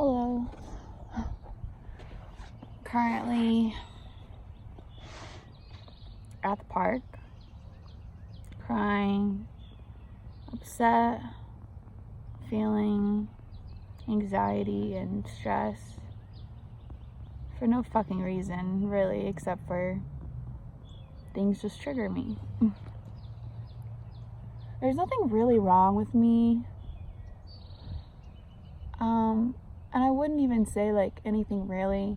Hello. Currently at the park, crying, upset, feeling anxiety and stress for no fucking reason, really, except for things just trigger me. There's nothing really wrong with me. And I wouldn't even say like anything really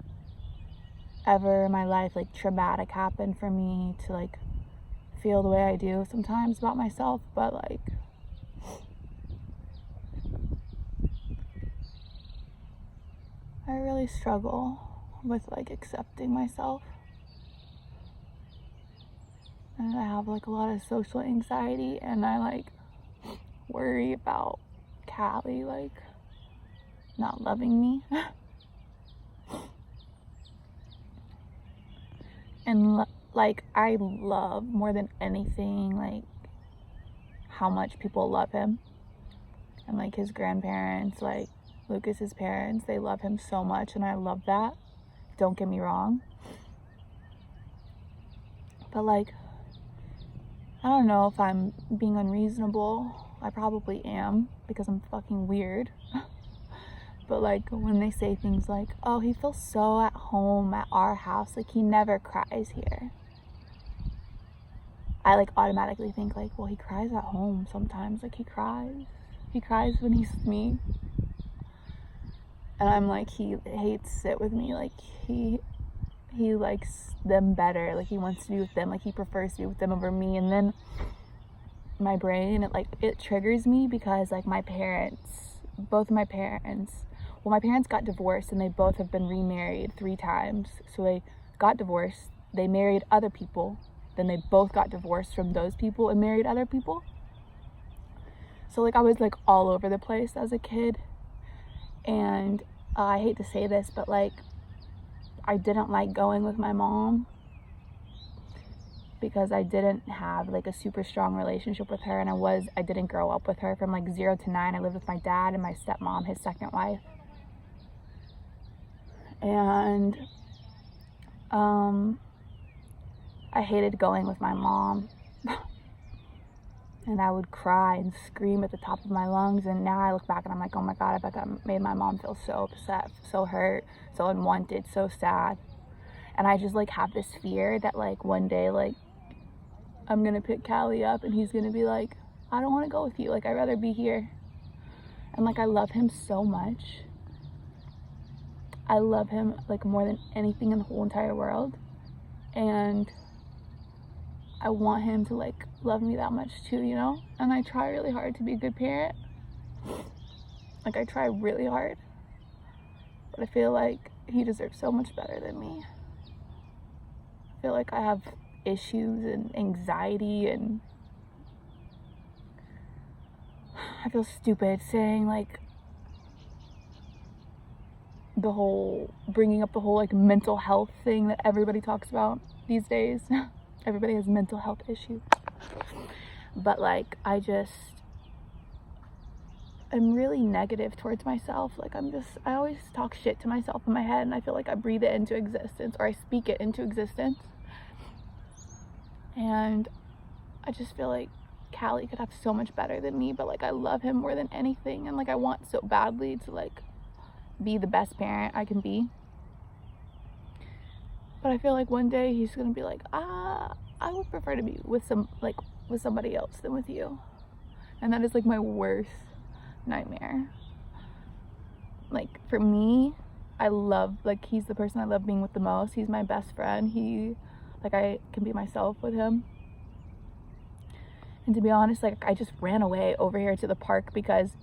ever in my life like traumatic happened for me to like feel the way I do sometimes about myself, but like I really struggle with like accepting myself, and I have like a lot of social anxiety, and I like worry about Callie like not loving me. And like I love more than anything like how much people love him, and like his grandparents, like Lucas's parents, they love him so much, and I love that, don't get me wrong, but like I don't know if I'm being unreasonable. I probably am because I'm fucking weird. But like when they say things like, oh, he feels so at home at our house, like he never cries here, I like automatically think like, well, he cries at home sometimes. Like he cries when he's with me, and I'm like, he hates it with me. Like he likes them better, like he wants to be with them, like he prefers to be with them over me. And then my brain, it triggers me because like my parents got divorced, and they both have been remarried 3 times. So they got divorced, they married other people, then they both got divorced from those people and married other people. So like I was like all over the place as a kid, and I hate to say this, but like I didn't like going with my mom because I didn't have like a super strong relationship with her, and I didn't grow up with her. From like 0 to 9 I lived with my dad and my stepmom, his second wife. And I hated going with my mom. And I would cry and scream at the top of my lungs, and now I look back and I'm like, oh my god, I bet that made my mom feel so upset, so hurt, so unwanted, so sad. And I just like have this fear that like one day like I'm gonna pick Callie up and he's gonna be like, I don't want to go with you, like I'd rather be here. And like I love him so much. I love him like more than anything in the whole entire world, and I want him to like love me that much too, you know? And I try really hard to be a good parent. Like I try really hard, but I feel like he deserves so much better than me. I feel like I have issues and anxiety, and I feel stupid saying like bringing up the whole like mental health thing that everybody talks about these days. Everybody has mental health issues. But like I'm really negative towards myself. Like I always talk shit to myself in my head, and I feel like I breathe it into existence, or I speak it into existence. And I just feel like Callie could have so much better than me, but like I love him more than anything, and like I want so badly to like be the best parent I can be. But I feel like one day he's gonna be like, I would prefer to be with somebody else than with you. And that is like my worst nightmare. Like for me, I love, like he's the person I love being with the most. He's my best friend. I can be myself with him. And to be honest, like I just ran away over here to the park because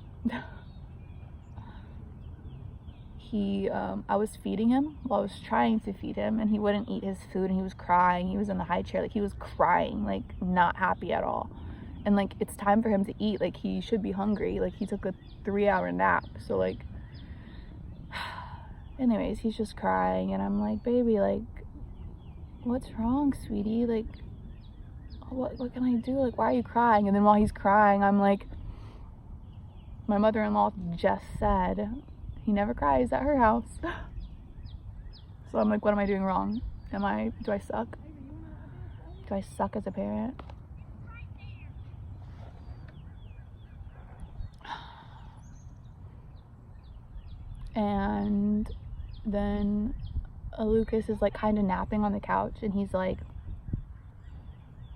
I was feeding him. Well, I was trying to feed him, and he wouldn't eat his food, and he was crying. He was in the high chair, like he was crying, like not happy at all. And like it's time for him to eat, like he should be hungry. Like he took a 3-hour nap. So like anyways, he's just crying, and I'm like, baby, like what's wrong, sweetie? Like what can I do? Like why are you crying? And then while he's crying, I'm like, my mother-in-law just said He never cries at her house. So I'm like, what am I doing wrong? Do I suck? Do I suck as a parent? And then Lucas is like kind of napping on the couch, and he's like,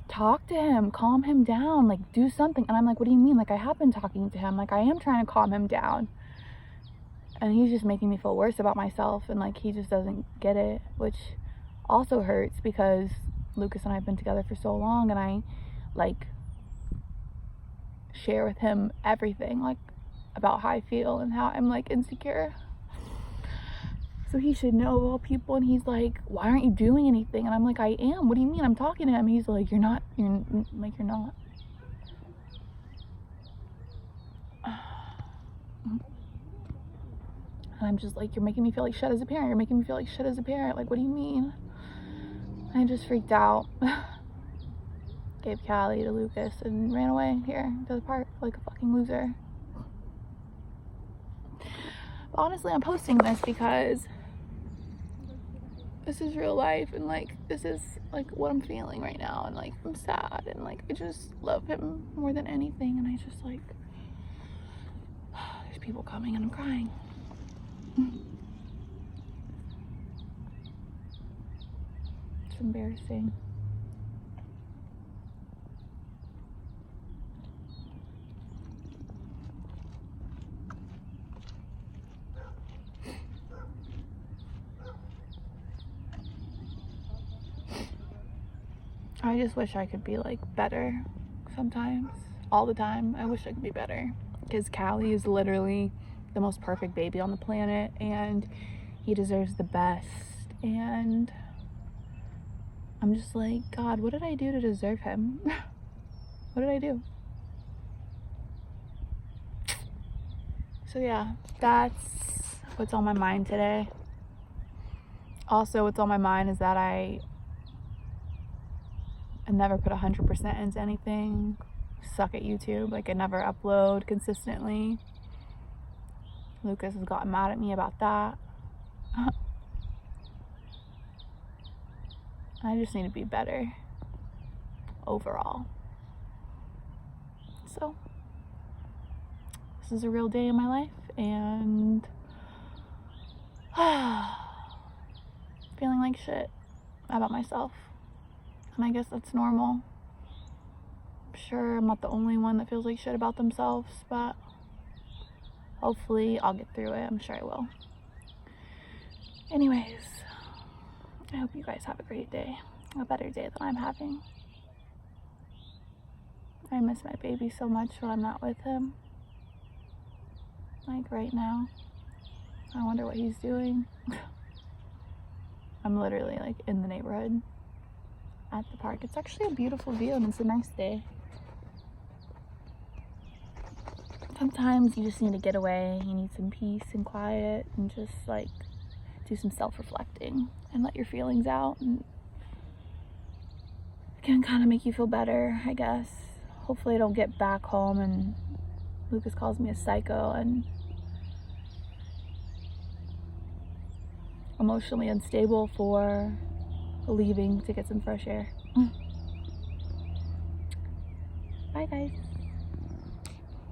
talk to him, calm him down, like do something. And I'm like, what do you mean? Like, I have been talking to him, like I am trying to calm him down, and he's just making me feel worse about myself, and like he just doesn't get it, which also hurts because Lucas and I have been together for so long, and I like share with him everything, like about how I feel and how I'm like insecure. So he should know of all people, and he's like, why aren't you doing anything? And I'm like, I am. What do you mean? I'm talking to him. He's like, you're not. And I'm just like, you're making me feel like shit as a parent. You're making me feel like shit as a parent. Like, what do you mean? I just freaked out. Gave Callie to Lucas and ran away here to the park like a fucking loser. But honestly, I'm posting this because this is real life, and like this is like what I'm feeling right now, and like I'm sad, and like I just love him more than anything, and I just like there's people coming and I'm crying. It's embarrassing. I just wish I could be like better sometimes, all the time. I wish I could be better, because Callie is literally the most perfect baby on the planet, and he deserves the best. And I'm just like, God, what did I do to deserve him? What did I do? So yeah, that's what's on my mind today. Also, what's on my mind is that I never put 100% into anything. Suck at YouTube. Like, I never upload consistently. Lucas has gotten mad at me about that. I just need to be better overall. So this is a real day in my life, and feeling like shit about myself. And I guess that's normal. I'm sure I'm not the only one that feels like shit about themselves, but hopefully I'll get through it. I'm sure I will. Anyways, I hope you guys have a great day. A better day than I'm having. I miss my baby so much when I'm not with him. Like right now. I wonder what he's doing. I'm literally like in the neighborhood at the park. It's actually a beautiful view, and it's a nice day. Sometimes you just need to get away. You need some peace and quiet, and just like do some self-reflecting and let your feelings out, and it can kind of make you feel better, I guess. Hopefully I don't get back home and Lucas calls me a psycho and emotionally unstable for leaving to get some fresh air. Bye guys.